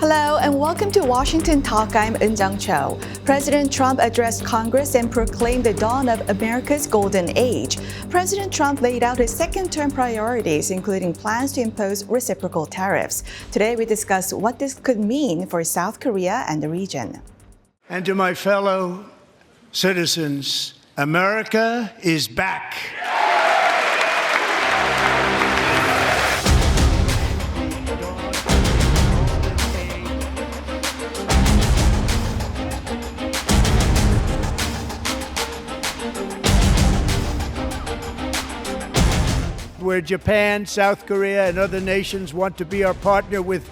Hello and welcome to Washington Talk. I'm Eun Cho. President Trump addressed Congress and proclaimed the dawn of America's golden age. President Trump laid out his second-term priorities, including plans to impose reciprocal tariffs. Today we discuss what this could mean for South Korea and the region. And to my fellow citizens, America is back. Where Japan, South Korea, and other nations want to be our partner with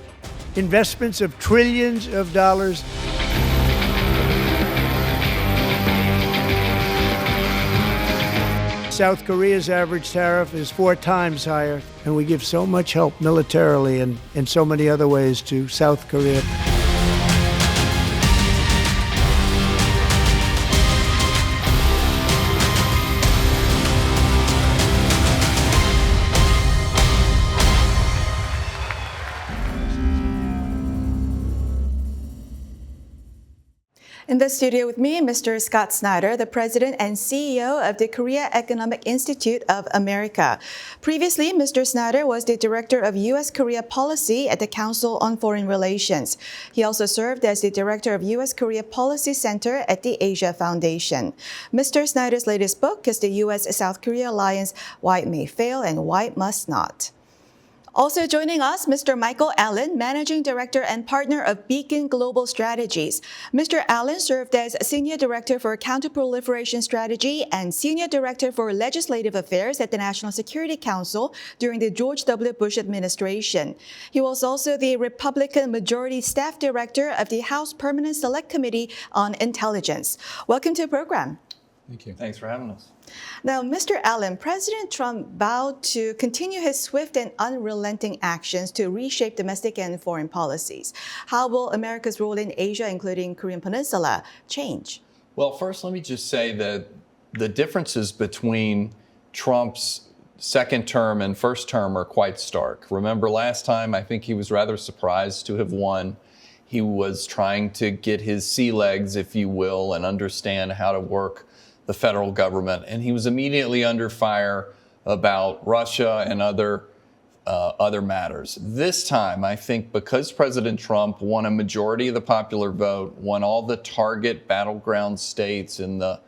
investments of trillions of dollars. South Korea's average tariff is 4 times higher, and we give so much help militarily and in so many other ways to South Korea. In the studio with me, Mr. Scott Snyder, the President and CEO of the Korea Economic Institute of America. Previously, Mr. Snyder was the Director of U.S.-Korea Policy at the Council on Foreign Relations. He also served as the Director of U.S.-Korea Policy Center at the Asia Foundation. Mr. Snyder's latest book is the U.S.-South Korea Alliance, Why It May Fail and Why It Must Not. Also joining us, Mr. Michael Allen, Managing Director and Partner of Beacon Global Strategies. Mr. Allen served as Senior Director for Counterproliferation Strategy and Senior Director for Legislative Affairs at the National Security Council during the George W. Bush administration. He was also the Republican Majority Staff Director of the House Permanent Select Committee on Intelligence. Welcome to the program. Thank you. Thanks for having us. Now, Mr. Allen, President Trump vowed to continue his swift and unrelenting actions to reshape domestic and foreign policies. How will America's role in Asia, including Korean Peninsula, change? Well, first, let me just say that the differences between Trump's second term and first term are quite stark. Remember last time, I think he was rather surprised to have won. He was trying to get his sea legs, if you will, and understand how to work the federal government, and he was immediately under fire about Russia and other matters. This time, I think because President Trump won a majority of the popular vote, won all the target battleground states in the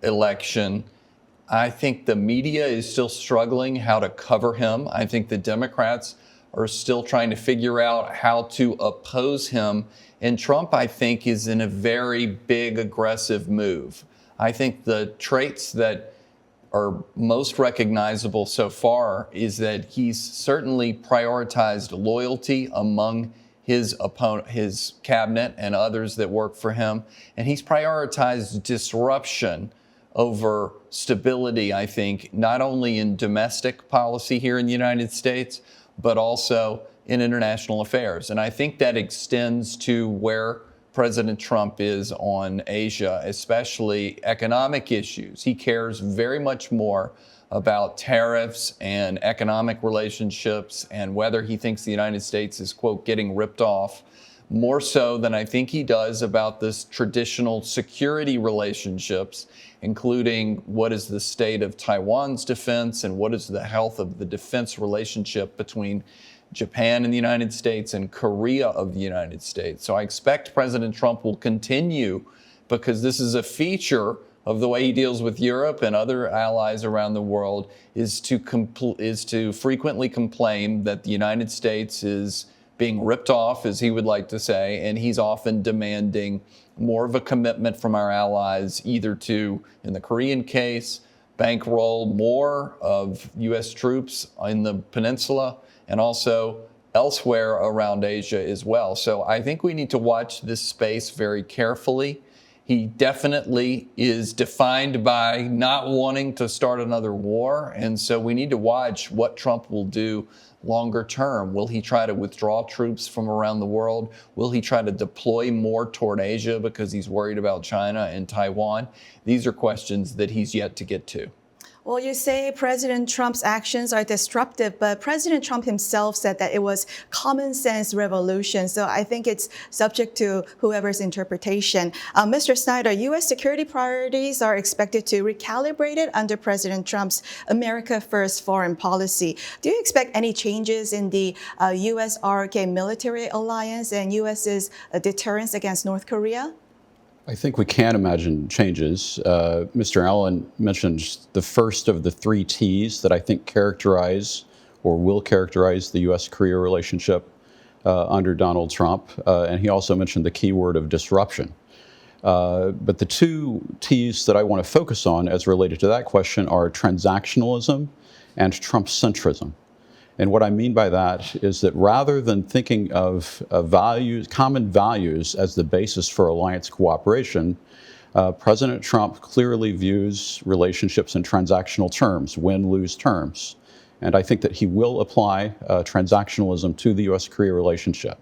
election, I think the media is still struggling how to cover him. I think the Democrats are still trying to figure out how to oppose him. And Trump, I think, is in a very big, aggressive move. I think the traits that are most recognizable so far is that he's certainly prioritized loyalty among his opponent, his cabinet and others that work for him. And he's prioritized disruption over stability, I think, not only in domestic policy here in the United States, but also in international affairs. And I think that extends to where President Trump is on Asia, especially economic issues. He cares very much more about tariffs and economic relationships and whether he thinks the United States is, quote, getting ripped off, more so than I think he does about this traditional security relationships, including what is the state of Taiwan's defense and what is the health of the defense relationship between Japan and the United States and Korea of the United States. So I expect President Trump will continue, because this is a feature of the way he deals with Europe and other allies around the world, is to frequently complain that the United States is being ripped off, as he would like to say, and he's often demanding more of a commitment from our allies, either to, in the Korean case, bankroll more of U.S. troops in the peninsula, and also elsewhere around Asia as well. So I think we need to watch this space very carefully. He definitely is defined by not wanting to start another war, and so we need to watch what Trump will do longer term. Will he try to withdraw troops from around the world? Will he try to deploy more toward Asia because he's worried about China and Taiwan? These are questions that he's yet to get to. Well, you say President Trump's actions are disruptive, but President Trump himself said that it was common sense revolution. So I think it's subject to whoever's interpretation. Mr. Snyder, U.S. security priorities are expected to recalibrate it under President Trump's America First foreign policy. Do you expect any changes in the U.S.-RK military alliance and U.S.'s deterrence against North Korea? I think we can imagine changes. Mr. Allen mentioned the first of the three T's that I think characterize or will characterize the U.S.-Korea relationship under Donald Trump. And he also mentioned the key word of disruption. But the two T's that I want to focus on as related to that question are transactionalism and Trump-centrism. And what I mean by that is that rather than thinking of values, common values as the basis for alliance cooperation, President Trump clearly views relationships in transactional terms, win-lose terms. And I think that he will apply transactionalism to the U.S.-Korea relationship,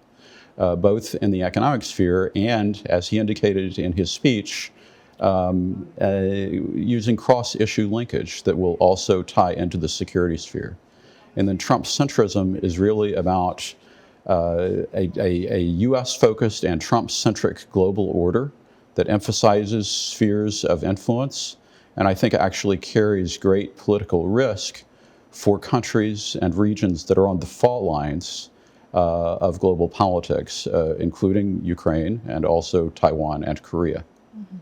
both in the economic sphere and, as he indicated in his speech, using cross-issue linkage that will also tie into the security sphere. And then Trump-centrism is really about a U.S.-focused and Trump-centric global order that emphasizes spheres of influence, and I think actually carries great political risk for countries and regions that are on the fault lines of global politics, including Ukraine and also Taiwan and Korea. Mm-hmm.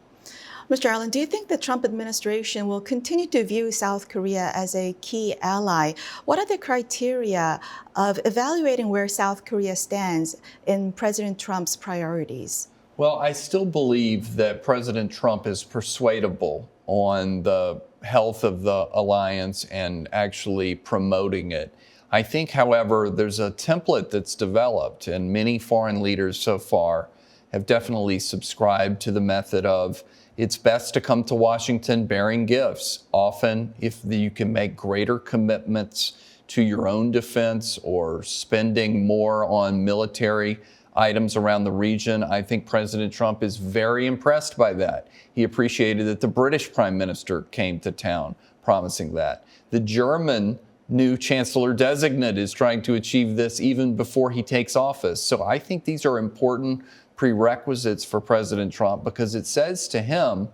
Mr. Allen, do you think the Trump administration will continue to view South Korea as a key ally? What are the criteria of evaluating where South Korea stands in President Trump's priorities? Well, I still believe that President Trump is persuadable on the health of the alliance and actually promoting it. I think, however, there's a template that's developed, and many foreign leaders so far have definitely subscribed to the method of it's best to come to Washington bearing gifts. Often, if you can make greater commitments to your own defense or spending more on military items around the region, I think President Trump is very impressed by that. He appreciated that the British Prime Minister came to town promising that. The German new Chancellor designate is trying to achieve this even before he takes office. So I think these are important prerequisites for President Trump because it says to him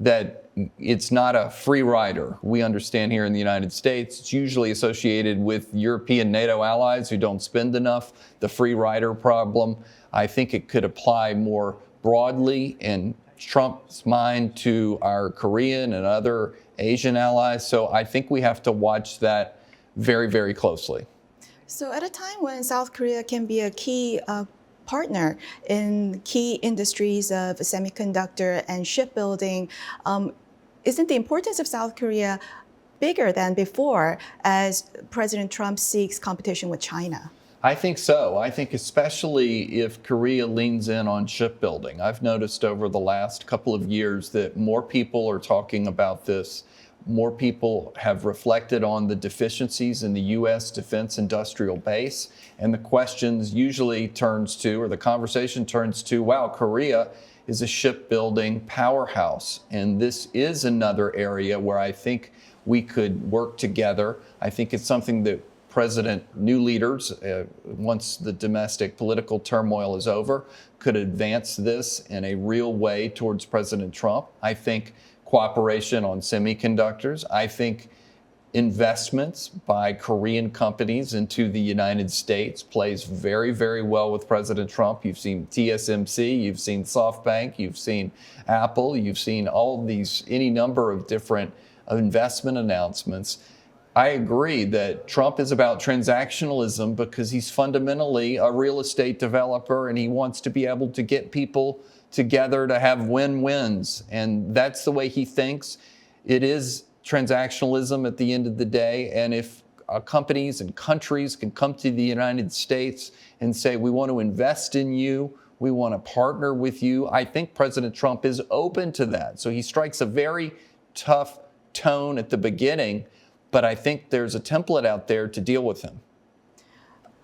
that it's not a free rider. We understand here in the United States, it's usually associated with European NATO allies who don't spend enough, the free rider problem. I think it could apply more broadly in Trump's mind to our Korean and other Asian allies. So I think we have to watch that very, very closely. So at a time when South Korea can be a key partner in key industries of semiconductor and shipbuilding, isn't the importance of South Korea bigger than before as President Trump seeks competition with China? I think so. I think especially if Korea leans in on shipbuilding. I've noticed over the last couple of years that more people are talking about this. More people have reflected on the deficiencies in the U.S. defense industrial base. And the questions usually turns to, or the conversation turns to, wow, Korea is a shipbuilding powerhouse. And this is another area where I think we could work together. I think it's something that new leaders, once the domestic political turmoil is over, could advance this in a real way towards President Trump. I think cooperation on semiconductors. I think investments by Korean companies into the United States plays very, very well with President Trump. You've seen TSMC, you've seen SoftBank, you've seen Apple, you've seen all these, any number of different investment announcements. I agree that Trump is about transactionalism because he's fundamentally a real estate developer and he wants to be able to get people together to have win-wins. And that's the way he thinks. It is transactionalism at the end of the day. And if companies and countries can come to the United States and say, we want to invest in you, we want to partner with you, I think President Trump is open to that. So he strikes a very tough tone at the beginning, but I think there's a template out there to deal with him.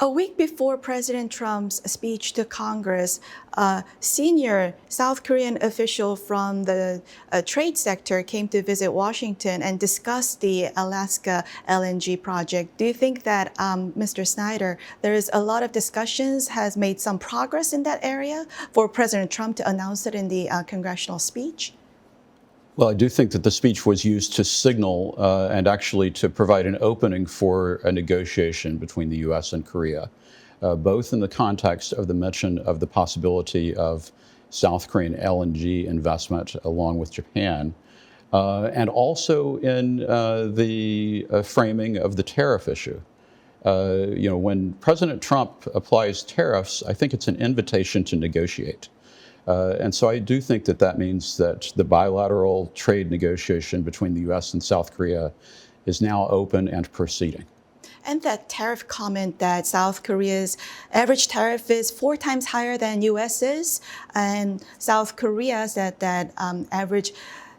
A week before President Trump's speech to Congress, a senior South Korean official from the trade sector came to visit Washington and discussed the Alaska LNG project. Do you think that, Mr. Snyder, there is a lot of discussions, has made some progress in that area for President Trump to announce it in the congressional speech? Well, I do think that the speech was used to signal and actually to provide an opening for a negotiation between the U.S. and Korea, both in the context of the mention of the possibility of South Korean LNG investment along with Japan, and also in the framing of the tariff issue. When President Trump applies tariffs, I think it's an invitation to negotiate. And so I do think that that means that the bilateral trade negotiation between the U.S. and South Korea is now open and proceeding. And that tariff comment that South Korea's average tariff is 4 times higher than US's, and South Korea said that average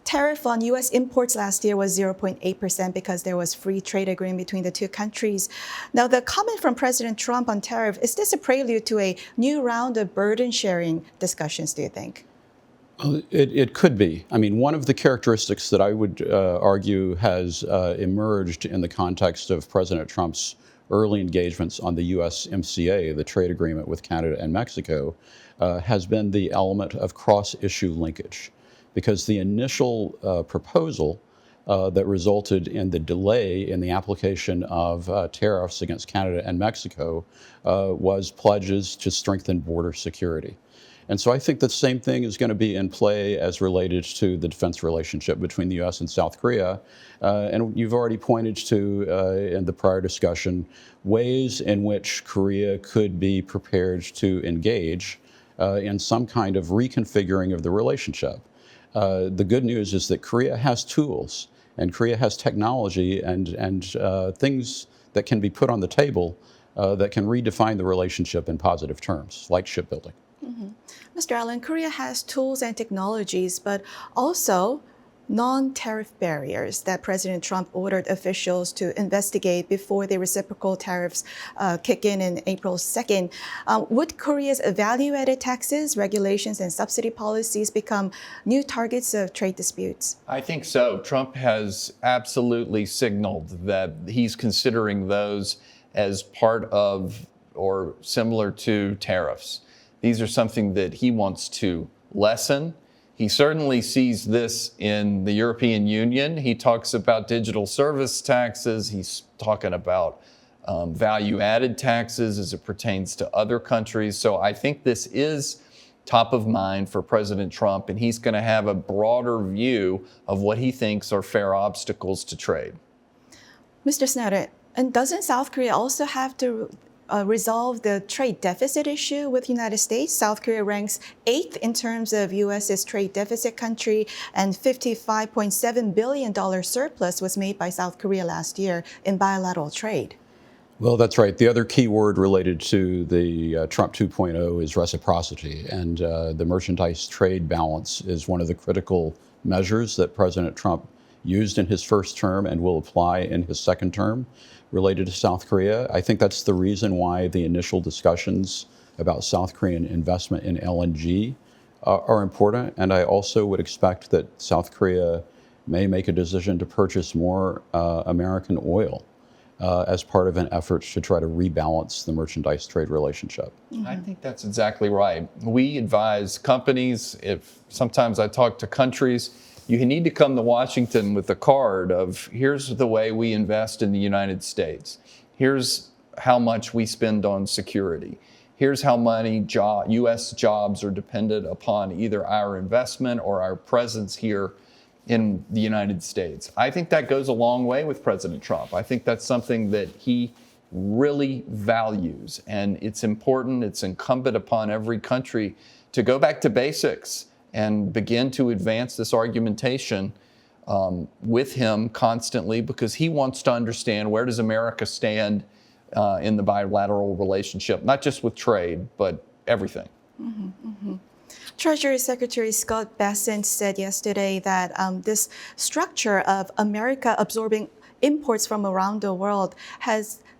tariff on U.S. imports last year was 0.8% because there was free trade agreement between the two countries. Now, the comment from President Trump on tariff, is this a prelude to a new round of burden sharing discussions, do you think? It could be. I mean, one of the characteristics that I would argue has emerged in the context of President Trump's early engagements on the USMCA, the trade agreement with Canada and Mexico, has been the element of cross-issue linkage. Because the initial proposal that resulted in the delay in the application of tariffs against Canada and Mexico was pledges to strengthen border security. And so I think the same thing is going to be in play as related to the defense relationship between the U.S. and South Korea. And you've already pointed to, in the prior discussion, ways in which Korea could be prepared to engage in some kind of reconfiguring of the relationship. The good news is that Korea has tools and Korea has technology and things that can be put on the table that can redefine the relationship in positive terms, like shipbuilding. Mm-hmm. Mr. Allen, Korea has tools and technologies, but also non-tariff barriers that President Trump ordered officials to investigate before the reciprocal tariffs kick in April 2nd. Would Korea's value-added taxes, regulations, and subsidy policies become new targets of trade disputes? I think so. Trump has absolutely signaled that he's considering those as part of or similar to tariffs. These are something that he wants to lessen. He certainly sees this in the European Union. He talks about digital service taxes. He's talking about value-added taxes as it pertains to other countries. So I think this is top of mind for President Trump, and he's going to have a broader view of what he thinks are fair obstacles to trade. Mr. Snyder, and doesn't South Korea also have to resolve the trade deficit issue with the United States? South Korea ranks 8th in terms of U.S.'s trade deficit country, and $55.7 billion surplus was made by South Korea last year in bilateral trade. Well, that's right. The other key word related to the Trump 2.0 is reciprocity, and the merchandise trade balance is one of the critical measures that President Trump used in his first term and will apply in his second term related to South Korea. I think that's the reason why the initial discussions about South Korean investment in LNG are important. And I also would expect that South Korea may make a decision to purchase more American oil as part of an effort to try to rebalance the merchandise trade relationship. Mm-hmm. I think that's exactly right. We advise companies, if sometimes I talk to countries, you need to come to Washington with a card of, here's the way we invest in the United States. Here's how much we spend on security. Here's how many U.S. jobs are dependent upon either our investment or our presence here in the United States. I think that goes a long way with President Trump. I think that's something that he really values, and it's important, it's incumbent upon every country to go back to basics and begin to advance this argumentation with him constantly, because he wants to understand, where does America stand in the bilateral relationship, not just with trade, but everything. Mm-hmm, mm-hmm. Treasury Secretary Scott Bessent said yesterday that this structure of America absorbing imports from around the world,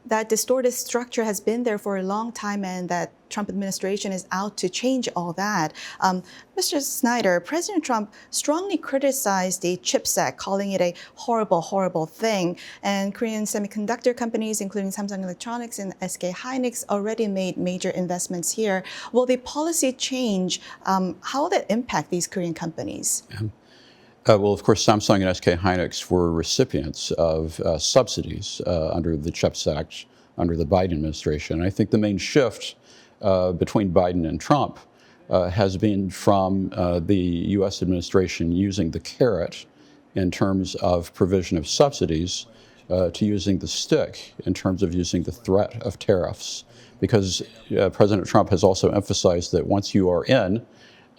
that distorted structure has been there for a long time, and that Trump administration is out to change all that. Mr. Snyder, President Trump strongly criticized the CHIPS Act, calling it a horrible, horrible thing. And Korean semiconductor companies, including Samsung Electronics and SK Hynix, already made major investments here. Will the policy change? How will that impact these Korean companies? Well, of course, Samsung and SK Hynix were recipients of subsidies under the CHIPS Act under the Biden administration. I think the main shift between Biden and Trump has been from the U.S. administration using the carrot in terms of provision of subsidies to using the stick in terms of using the threat of tariffs. Because President Trump has also emphasized that once you are in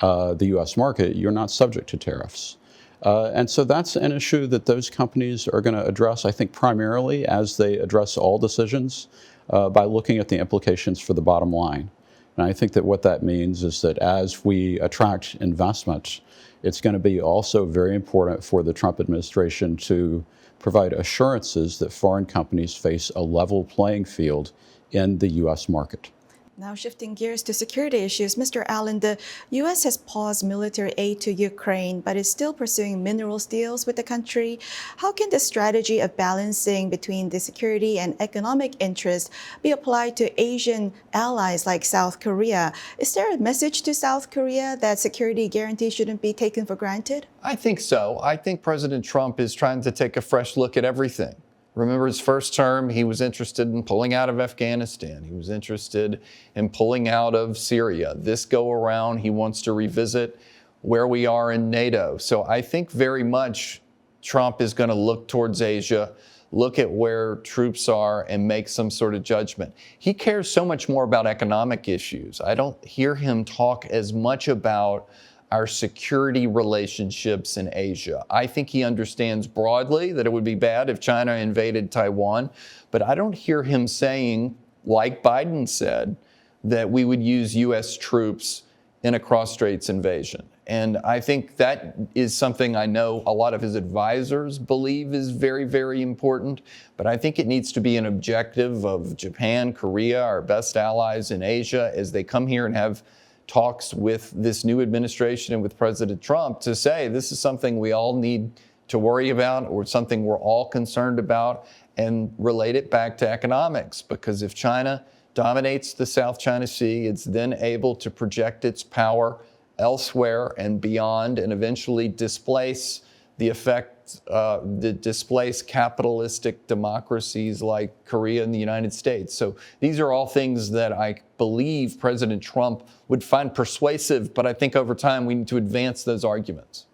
the U.S. market, you're not subject to tariffs. And so that's an issue that those companies are going to address, I think, primarily as they address all decisions by looking at the implications for the bottom line. And I think that what that means is that as we attract investment, it's going to be also very important for the Trump administration to provide assurances that foreign companies face a level playing field in the U.S. market. Now shifting gears to security issues, Mr. Allen, the U.S. has paused military aid to Ukraine, but is still pursuing minerals deals with the country. How can the strategy of balancing between the security and economic interests be applied to Asian allies like South Korea? Is there a message to South Korea that security guarantees shouldn't be taken for granted? I think so. I think President Trump is trying to take a fresh look at everything. Remember his first term, he was interested in pulling out of Afghanistan. He was interested in pulling out of Syria. This go around, he wants to revisit where we are in NATO. So I think very much Trump is going to look towards Asia, look at where troops are, and make some sort of judgment. He cares so much more about economic issues. I don't hear him talk as much about our security relationships in Asia. I think he understands broadly that it would be bad if China invaded Taiwan, but I don't hear him saying, like Biden said, that we would use U.S. troops in a cross-straits invasion. And I think that is something I know a lot of his advisors believe is very, very important. But I think it needs to be an objective of Japan, Korea, our best allies in Asia, as they come here and have talks with this new administration and with President Trump to say this is something we all need to worry about or something we're all concerned about, and relate it back to economics. Because if China dominates the South China Sea, it's then able to project its power elsewhere and beyond, and eventually displace displace capitalistic democracies like Korea and the United States. So these are all things that I believe President Trump would find persuasive, but I think over time we need to advance those arguments.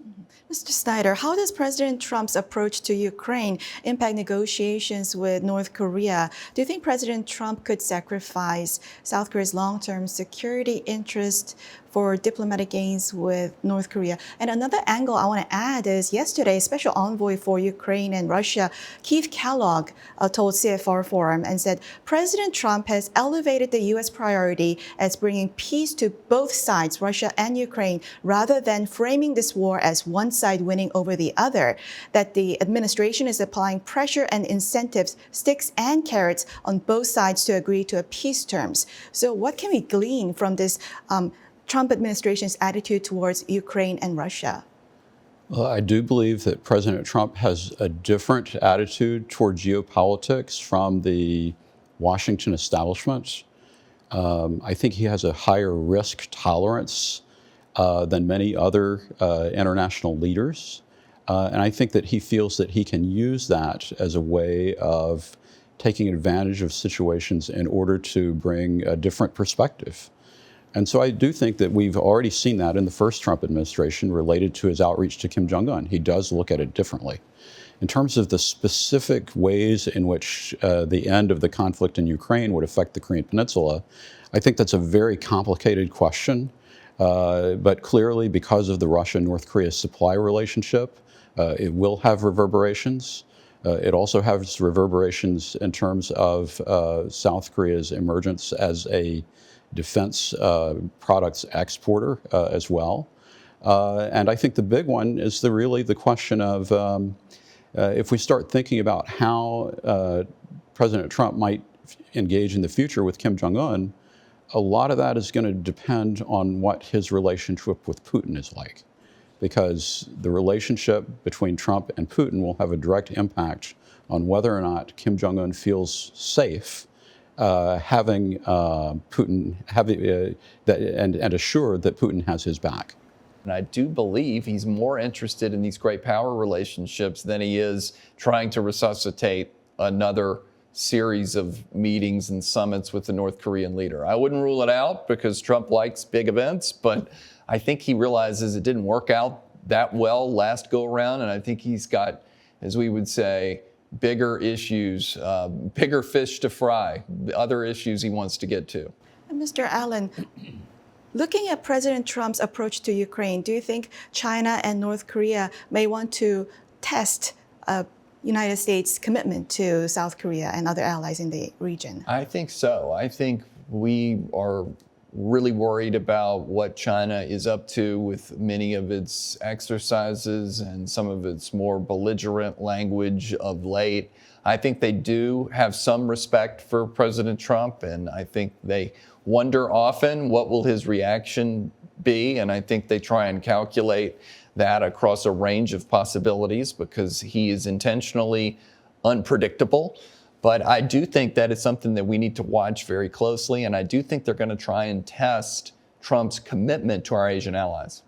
Mr. Snyder, how does President Trump's approach to Ukraine impact negotiations with North Korea? Do you think President Trump could sacrifice South Korea's long-term security interest for diplomatic gains with North Korea? And another angle I want to add is yesterday, Special Envoy for Ukraine and Russia, Keith Kellogg, told CFR Forum and said, President Trump has elevated the U.S. priority as bringing peace to both sides, Russia and Ukraine, rather than framing this war as one side winning over the other, that the administration is applying pressure and incentives, sticks and carrots on both sides to agree to a peace terms. So what can we glean from this Trump administration's attitude towards Ukraine and Russia? Well, I do believe that President Trump has a different attitude toward geopolitics from the Washington establishment. I think he has a higher risk tolerance than many other international leaders. And I think that he feels that he can use that as a way of taking advantage of situations in order to bring a different perspective. And so I do think that we've already seen that in the first Trump administration related to his outreach to Kim Jong-un. He does look at it differently. In terms of the specific ways in which the end of the conflict in Ukraine would affect the Korean Peninsula, I think that's a very complicated question. But clearly, because of the Russia-North Korea supply relationship, it will have reverberations. It also has reverberations in terms of South Korea's emergence as a defense products exporter as well. And I think the big one is really the question of if we start thinking about how President Trump might engage in the future with Kim Jong-un, a lot of that is going to depend on what his relationship with Putin is like, because the relationship between Trump and Putin will have a direct impact on whether or not Kim Jong-un feels safe having Putin and assured that Putin has his back. And I do believe he's more interested in these great power relationships than he is trying to resuscitate another series of meetings and summits with the North Korean leader. I wouldn't rule it out because Trump likes big events, but I think he realizes it didn't work out that well last go around, and I think he's got, as we would say, bigger issues, bigger fish to fry, other issues he wants to get to. Mr. Allen, looking at President Trump's approach to Ukraine, do you think China and North Korea may want to test United States' commitment to South Korea and other allies in the region? I think so. I think we are really worried about what China is up to with many of its exercises and some of its more belligerent language of late. I think they do have some respect for President Trump, and I think they wonder often what will his reaction be, and I think they try and calculate that across a range of possibilities because he is intentionally unpredictable. But I do think that is something that we need to watch very closely, and I do think they're going to try and test Trump's commitment to our Asian allies.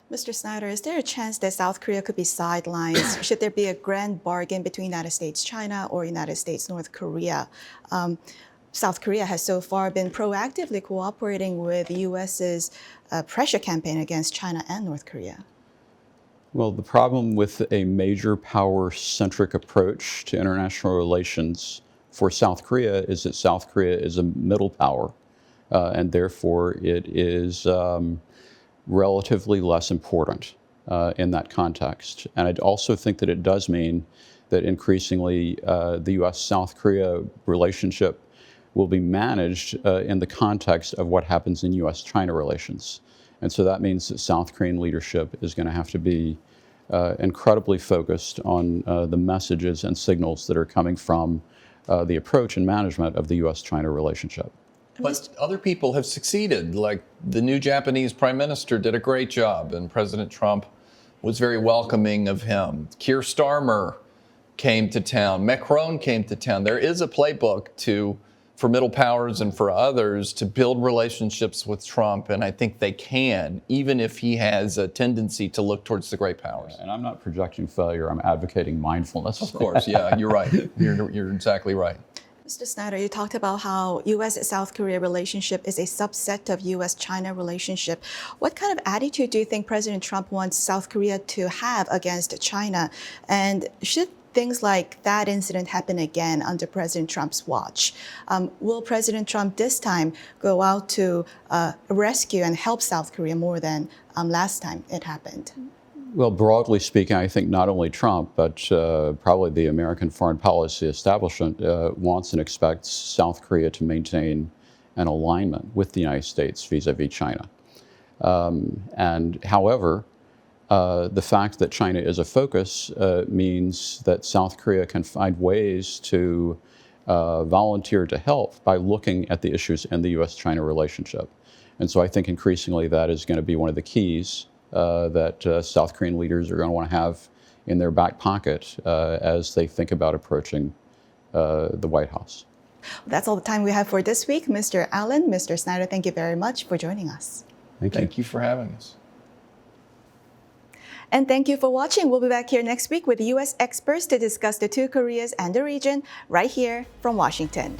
Mr. Snyder, is there a chance that South Korea could be sidelined? Should there be a grand bargain between United States, China, or United States, North Korea? South Korea has so far been proactively cooperating with the U.S.'s pressure campaign against China and North Korea. Well, the problem with a major power-centric approach to international relations for South Korea is that South Korea is a middle power, and therefore it is relatively less important in that context. And I also think that it does mean that increasingly the U.S.-South Korea relationship will be managed in the context of what happens in U.S.-China relations. And so that means that South Korean leadership is going to have to be incredibly focused on the messages and signals that are coming from the approach and management of the U.S.-China relationship. But other people have succeeded, like the new Japanese prime minister did a great job, and President Trump was very welcoming of him. Keir Starmer came to town. Macron came to town. There is a playbook for middle powers and for others to build relationships with Trump, and I think they can, even if he has a tendency to look towards the great powers. And I'm not projecting failure, I'm advocating mindfulness. Of course, yeah, you're right. You're exactly right. Mr. Snyder, you talked about how U.S.-South Korea relationship is a subset of U.S.-China relationship. What kind of attitude do you think President Trump wants South Korea to have against China? And should things like that incident happen again under President Trump's watch? Will President Trump this time go out to rescue and help South Korea more than last time it happened? Well, broadly speaking, I think not only Trump, but probably the American foreign policy establishment wants and expects South Korea to maintain an alignment with the United States vis-a-vis China. And however, the fact that China is a focus means that South Korea can find ways to volunteer to help by looking at the issues in the U.S.-China relationship. And so I think increasingly that is going to be one of the keys that South Korean leaders are going to want to have in their back pocket as they think about approaching the White House. That's all the time we have for this week. Mr. Allen, Mr. Snyder, thank you very much for joining us. Thank you for having us. And thank you for watching. We'll be back here next week with U.S. experts to discuss the two Koreas and the region right here from Washington.